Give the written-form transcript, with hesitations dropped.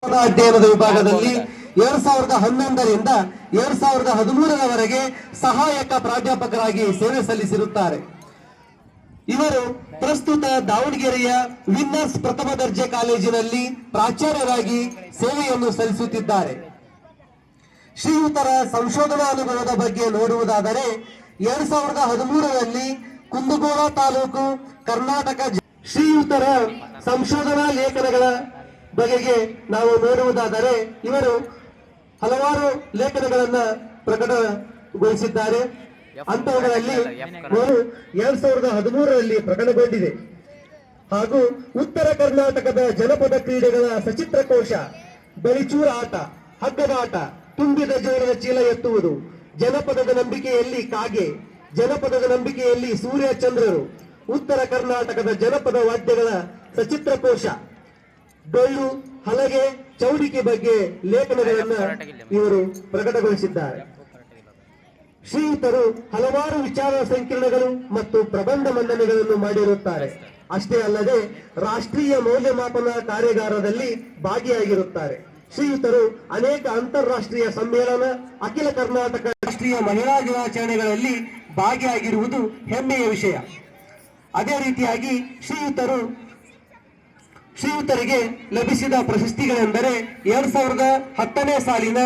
ಅಧ್ಯಯನದ ವಿಭಾಗದಲ್ಲಿ 2011ರಿಂದ 2013ರವರೆಗೆ ಸಹಾಯಕ ಪ್ರಾಧ್ಯಾಪಕರಾಗಿ ಸೇವೆ ಸಲ್ಲಿಸಿರುತ್ತಾರೆ. ಇವರು ಪ್ರಸ್ತುತ ದಾವಣಗೆರೆಯ ವಿನ್ನರ್ಸ್ ಪ್ರಥಮ ದರ್ಜೆ ಕಾಲೇಜಿನಲ್ಲಿ ಪ್ರಾಚಾರ್ಯರಾಗಿ ಸೇವೆಯನ್ನು ಸಲ್ಲಿಸುತ್ತಿದ್ದಾರೆ. ಶ್ರೀಯುತರ ಸಂಶೋಧನಾ ಅನುಭವದ ಬಗ್ಗೆ ನೋಡುವುದಾದರೆ 2013ರಲ್ಲಿ ಕುಂದಗೋಳ ತಾಲೂಕು ಕರ್ನಾಟಕ ಶ್ರೀಯುತರ ಸಂಶೋಧನಾ ಲೇಖನಗಳ ಬಗೆಗೆ ನಾವು ನೋಡುವುದಾದರೆ ಇವರು ಹಲವಾರು ಲೇಖನಗಳನ್ನ ಪ್ರಕಟಗೊಳಿಸಿದ್ದಾರೆ. ಅಂತಹಗಳಲ್ಲಿ 2013ರಲ್ಲಿ ಪ್ರಕಟಗೊಂಡಿದೆ. ಹಾಗೂ ಉತ್ತರ ಕರ್ನಾಟಕದ ಜನಪದ ಕ್ರೀಡೆಗಳ ಸಚಿತ್ರಕೋಶ, ಬಲಿಚೂರ ಆಟ, ಹಗ್ಗದ ಆಟ, ತುಂಬಿದ ಜೋಳದ ಚೀಲ ಎತ್ತುವುದು, ಜನಪದದ ನಂಬಿಕೆಯಲ್ಲಿ ಕಾಗೆ, ಜನಪದದ ನಂಬಿಕೆಯಲ್ಲಿ ಸೂರ್ಯ ಚಂದ್ರರು, ಉತ್ತರ ಕರ್ನಾಟಕದ ಜನಪದ ವಾದ್ಯಗಳ ಸಚಿತ್ರಕೋಶ, ಡೊಳ್ಳು, ಹಲಗೆ, ಚೌಡಿಕೆ ಬಗ್ಗೆ ಲೇಖನಗಳನ್ನು ಇವರು ಪ್ರಕಟಗೊಳಿಸಿದ್ದಾರೆ. ಶ್ರೀಯುತರು ಹಲವಾರು ವಿಚಾರ ಸಂಕಿರಣಗಳು ಮತ್ತು ಪ್ರಬಂಧ ಮಂಡನೆಗಳನ್ನು ಮಾಡಿರುತ್ತಾರೆ. ಅಷ್ಟೇ ಅಲ್ಲದೆ ರಾಷ್ಟ್ರೀಯ ಮೌಲ್ಯಮಾಪನ ಕಾರ್ಯಾಗಾರದಲ್ಲಿ ಭಾಗಿಯಾಗಿರುತ್ತಾರೆ. ಶ್ರೀಯುತರು ಅನೇಕ ಅಂತಾರಾಷ್ಟ್ರೀಯ ಸಮ್ಮೇಳನ, ಅಖಿಲ ಕರ್ನಾಟಕ ರಾಷ್ಟ್ರೀಯ ಮಹಿಳಾ ದಿನಾಚರಣೆಗಳಲ್ಲಿ ಭಾಗಿಯಾಗಿರುವುದು ಹೆಮ್ಮೆಯ ವಿಷಯ. ಅದೇ ರೀತಿಯಾಗಿ ಶ್ರೀಯುತರಿಗೆ ಲಭಿಸಿದ ಪ್ರಶಸ್ತಿಗಳೆಂದರೆ 2010ನೇ ಸಾಲಿನ